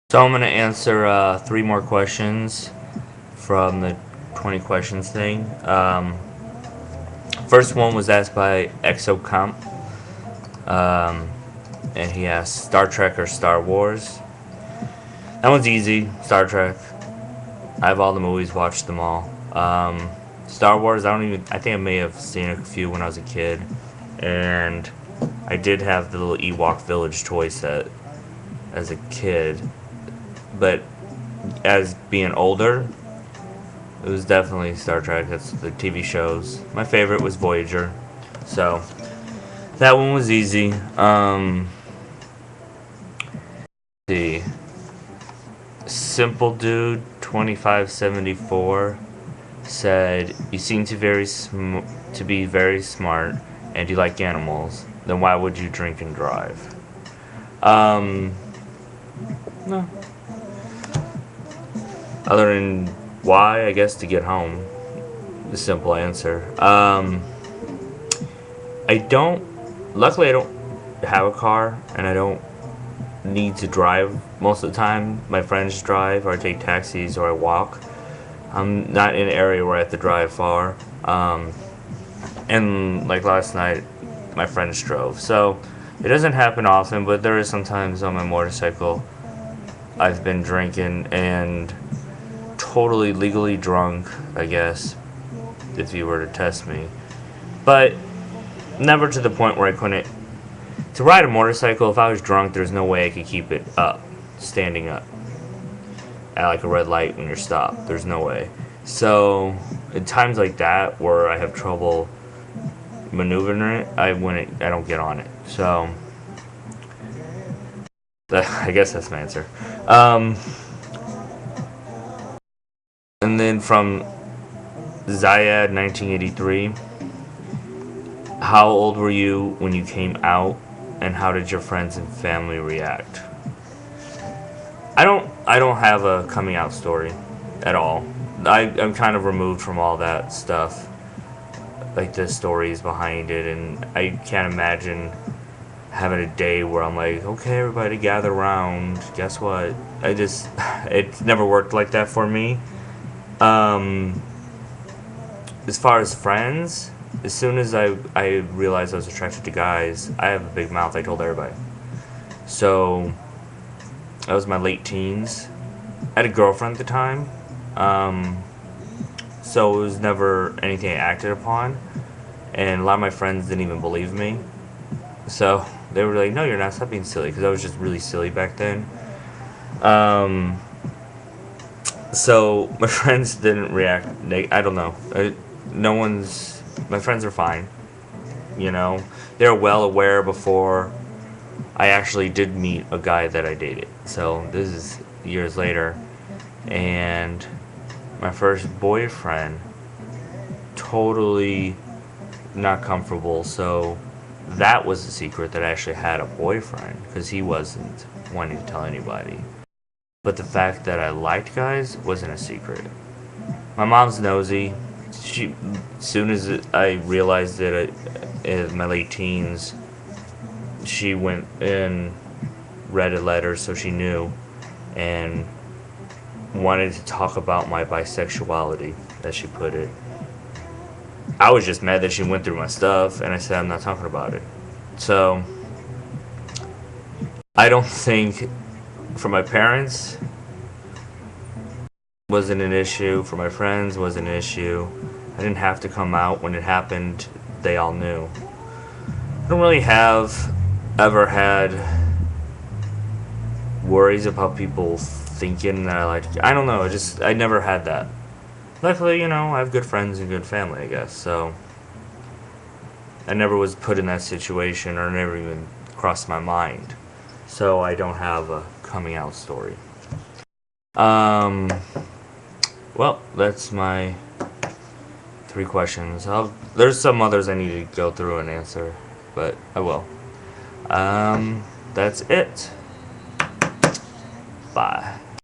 So I'm going to answer 3 more questions from the 20 questions thing. First one was asked by Exocomp, and he asked Star Trek or Star Wars. That one's easy, Star Trek. I have all the movies, watched them all. Star Wars, I think I may have seen a few when I was a kid, and I did have the little Ewok Village toy set as a kid. But as being older, it was definitely Star Trek. That's the TV shows. My favorite was Voyager. So that one was easy. Let's see. Simple Dude 2574 said, "You seem to be very smart, and you like animals. Then why would you drink and drive?" No. Other than why, I guess to get home. The simple answer. Luckily I don't have a car, and I don't need to drive most of the time. My friends drive, or I take taxis, or I walk. I'm not in an area where I have to drive far. And like last night, my friends drove. So it doesn't happen often, but there is sometimes on my motorcycle I've been drinking and totally legally drunk, I guess, if you were to test me. But never to the point where I couldn't. To ride a motorcycle, if I was drunk, there's no way I could keep it up, standing up, at like a red light when you're stopped. There's no way. So, in times like that where I have trouble maneuvering it, I don't get on it. So, I guess that's my answer. And then from Zayad 1983, how old were you when you came out, and how did your friends and family react? I don't have a coming out story at all. I'm kind of removed from all that stuff, like the stories behind it, and I can't imagine having a day where I'm like, okay, everybody gather around. Guess what? It's never worked like that for me. As far as friends, as soon as I realized I was attracted to guys, I have a big mouth. I told everybody. So that was my late teens. I had a girlfriend at the time, so it was never anything I acted upon, and a lot of my friends didn't even believe me. So they were like, "No, you're not. Stop being silly," because I was just really silly back then. So my friends didn't react. I don't know. My friends are fine. You know, they're well aware before I actually did meet a guy that I dated. So this is years later, and my first boyfriend, totally not comfortable. So that was the secret, that I actually had a boyfriend, because he wasn't wanting to tell anybody. But the fact that I liked guys wasn't a secret. My mom's nosy. As soon as I realized it in my late teens, she went and read a letter, so she knew, and wanted to talk about my bisexuality, as she put it. I was just mad that she went through my stuff, and I said I'm not talking about it. So I don't think, for my parents, wasn't an issue. For my friends, wasn't an issue. I didn't have to come out. When it happened, they all knew. I don't really have ever had worries about people thinking that I like. I don't know. I never had that. Luckily, I have good friends and good family, I guess. So I never was put in that situation, or never even crossed my mind. So I don't have a coming out story. Well, that's my 3 questions. There's some others I need to go through and answer, but I will. That's it. Bye.